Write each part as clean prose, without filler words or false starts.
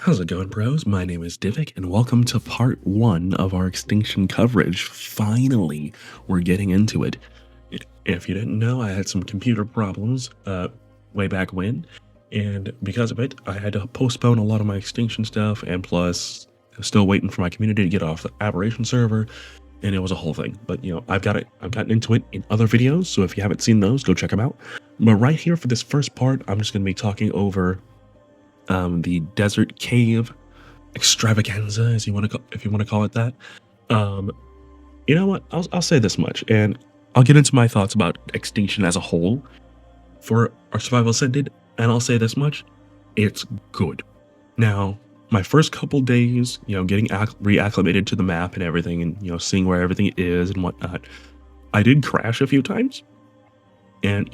How's it going, bros? My name is Divik, and welcome to part one of our Extinction coverage. Finally, we're getting into it. If you didn't know, I had some computer problems way back when, and because of it, I had to postpone a lot of my Extinction stuff, and plus, I'm still waiting for my community to get off the Aberration server, and it was a whole thing. But, I've gotten into it in other videos, so if you haven't seen those, go check them out. But right here for this first part, I'm just going to be talking over the desert cave extravaganza, as you want to, if you want to call it that. You know what? I'll say this much, and I'll get into my thoughts about Extinction as a whole for our Survival Ascended, and I'll say this much: it's good. Now, my first couple days, getting reacclimated to the map and everything, and seeing where everything is and whatnot, I did crash a few times, and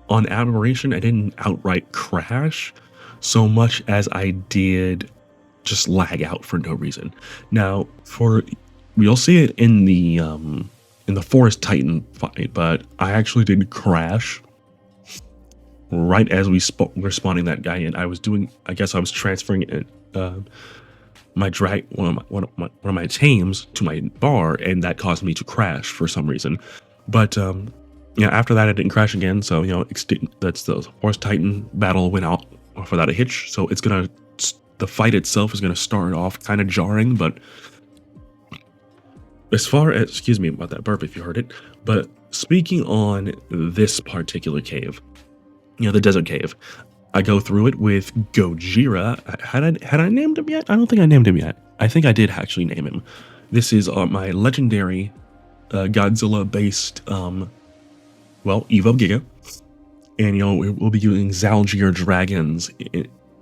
on Aberration, I didn't outright crash so much as I did just lag out for no reason. Now, you'll see it in the Forest Titan fight, but I actually did crash right as we're spawning that guy in. I guess I was transferring it, one of my tames to my bar, and that caused me to crash for some reason. But after that, I didn't crash again. So that's the Forest Titan battle went out without a hitch. So the fight itself is gonna start off kind of jarring, but as far as, excuse me about that burp if you heard it, but speaking on this particular cave, the desert cave, I go through it with Gojira. Had I named him yet? I don't think I named him yet. I think I did actually name him. This is my legendary Godzilla-based, Evo Giga. And we'll be using Zaldir Dragons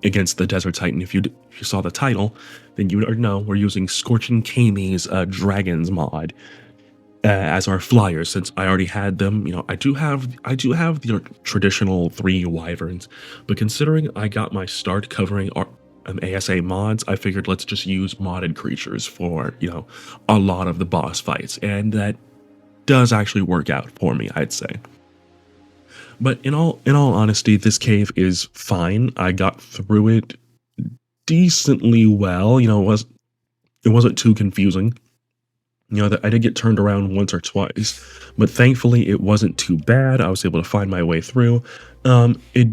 against the Desert Titan. If you saw the title, then you would already know we're using Scorching Kami's Dragons mod as our flyers. Since I already had them, I do have the traditional 3 wyverns, but considering I got my start covering ASA mods, I figured let's just use modded creatures for a lot of the boss fights, and that does actually work out for me, I'd say. But in all honesty, this cave is fine. I got through it decently well. It wasn't too confusing. I did get turned around once or twice, but thankfully it wasn't too bad. I was able to find my way through. It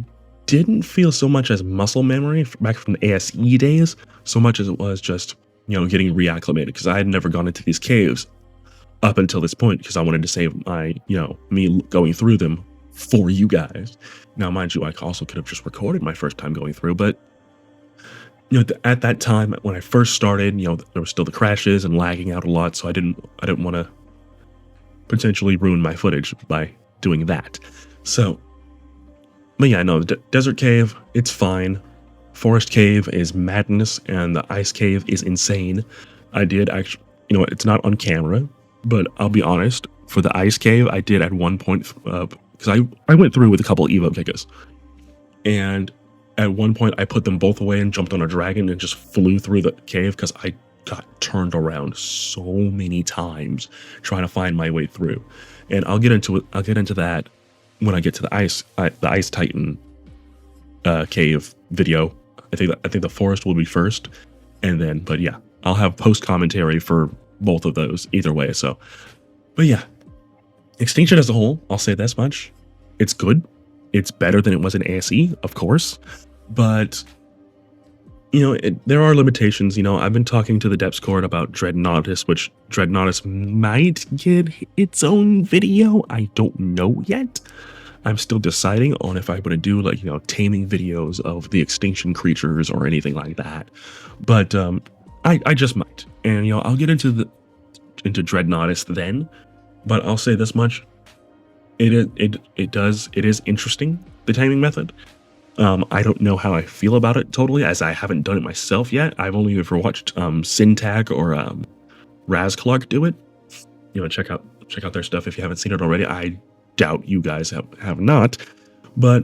didn't feel so much as muscle memory back from the ASE days, so much as it was just getting reacclimated, because I had never gone into these caves up until this point, because I wanted to save my me going through them for you guys. Now, mind you, I also could have just recorded my first time going through, but at that time when I first started, there were still the crashes and lagging out a lot, so I didn't want to potentially ruin my footage by doing that. So, but yeah, no, the desert cave, it's fine. Forest cave is madness, and the ice cave is insane. I did actually, it's not on camera, but I'll be honest, for the ice cave, I did at one point, because I went through with a couple Evo Gigas, and at one point I put them both away and jumped on a dragon and just flew through the cave, because I got turned around so many times trying to find my way through. And I'll get into that when I get to the ice Titan cave video. I think the forest will be first, and then, but yeah, I'll have post commentary for both of those either way. So, but yeah, Extinction as a whole, I'll say this much: it's good. It's better than it was in ASE, of course, but there are limitations. I've been talking to the Depths Court about Dreadnoughtus, which Dreadnoughtus might get its own video. I don't know yet. I'm still deciding on if I'm going to do taming videos of the Extinction creatures or anything like that. But I just might, and I'll get into Dreadnoughtus then. But I'll say this much: it is interesting, the taming method. I don't know how I feel about it totally, as I haven't done it myself yet. I've only ever watched Syntac or Razclark do it. Check out their stuff if you haven't seen it already. I doubt you guys have not. But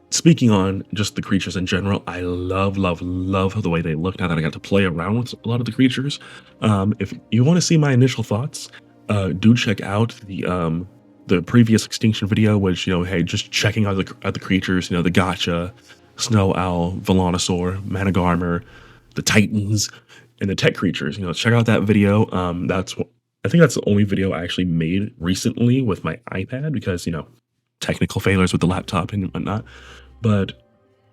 speaking on just the creatures in general, I love the way they look now that I got to play around with a lot of the creatures. If you want to see my initial thoughts, do check out the previous Extinction video, which hey, just checking out the creatures, the gacha, Snow Owl, Velonosaur, Managarmr, the Titans, and the tech creatures. Check out that video. I think that's the only video I actually made recently with my iPad because, technical failures with the laptop and whatnot. But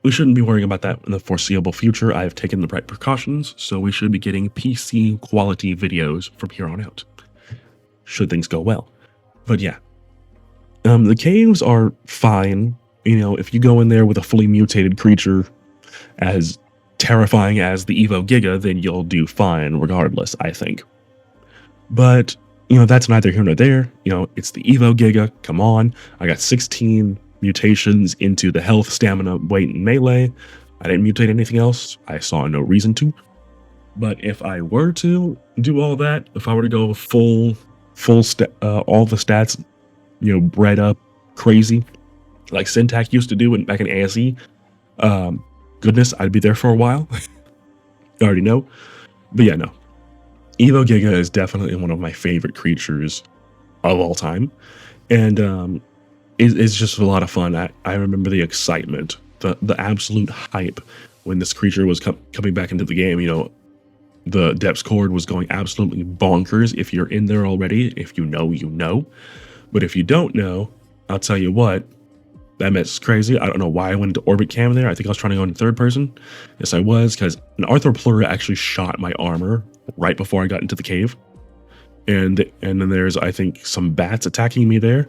we shouldn't be worrying about that in the foreseeable future. I have taken the right precautions, so we should be getting PC quality videos from here on out, should things go well. But yeah, the caves are fine. If you go in there with a fully mutated creature as terrifying as the Evo Giga, then you'll do fine regardless, I think. But, that's neither here nor there. It's the Evo Giga. Come on. I got 16 mutations into the health, stamina, weight, and melee. I didn't mutate anything else. I saw no reason to. But if I were to do all that, if I were to go all the stats, bred up crazy, like Syntac used to do back in ASE, goodness, I'd be there for a while. You already know. But yeah, no. Evo Giga is definitely one of my favorite creatures of all time. And it's just a lot of fun. I remember the excitement, the absolute hype when this creature was coming back into the game. The Depths Cord was going absolutely bonkers. If you're in there already, if you know, you know. But if you don't know, I'll tell you what, that mess crazy. I don't know why I went into orbit cam there. I think I was trying to go into third person. Yes, I was, because an Arthroplura actually shot my armor right before I got into the cave. And then there's, I think, some bats attacking me there.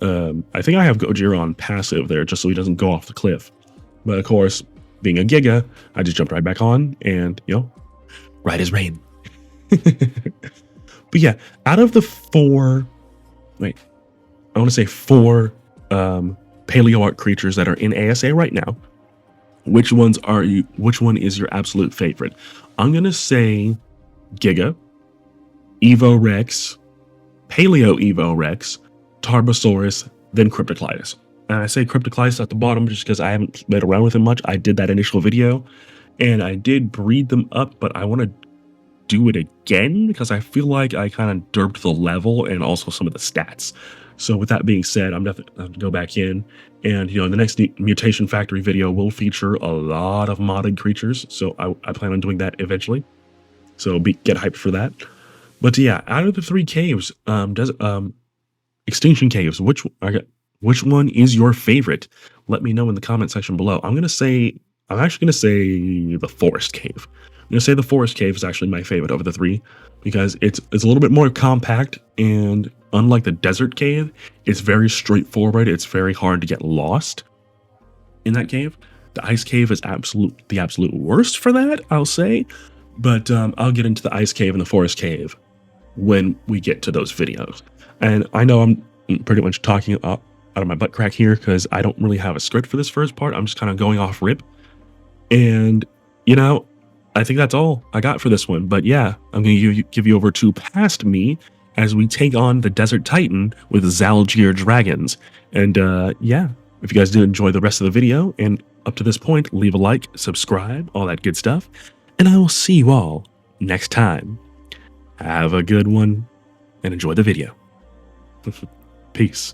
I think I have Gojira on passive there, just so he doesn't go off the cliff. But of course, being a Giga, I just jumped right back on and, right as rain. But yeah, out of the four paleo art creatures that are in ASA right now, which one is your absolute favorite? I'm gonna say Giga, Evo Rex, Paleo Evo Rex, Tarbosaurus, then Cryptocleidos. And I say Cryptocleidos at the bottom just because I haven't played around with him much. I did that initial video and I did breed them up, but I want to do it again because I feel like I kind of derped the level and also some of the stats. So with that being said, I'm definitely going to go back in and, the next Mutation Factory video will feature a lot of modded creatures. So I plan on doing that eventually. So get hyped for that. But yeah, out of the three caves, Extinction caves, which one is your favorite? Let me know in the comment section below. I'm actually gonna say the Forest Cave. I'm gonna say the Forest Cave is actually my favorite of the three because it's a little bit more compact, and unlike the Desert Cave, it's very straightforward. It's very hard to get lost in that cave. The Ice Cave is the absolute worst for that, I'll say. But I'll get into the Ice Cave and the Forest Cave when we get to those videos. And I know I'm pretty much talking out of my butt crack here because I don't really have a script for this first part. I'm just kind of going off rip. And, I think that's all I got for this one. But yeah, I'm going to give you over to Past Me as we take on the Desert Titan with Zaldir Dragons. And yeah, if you guys did enjoy the rest of the video and up to this point, leave a like, subscribe, all that good stuff. And I will see you all next time. Have a good one and enjoy the video. Peace.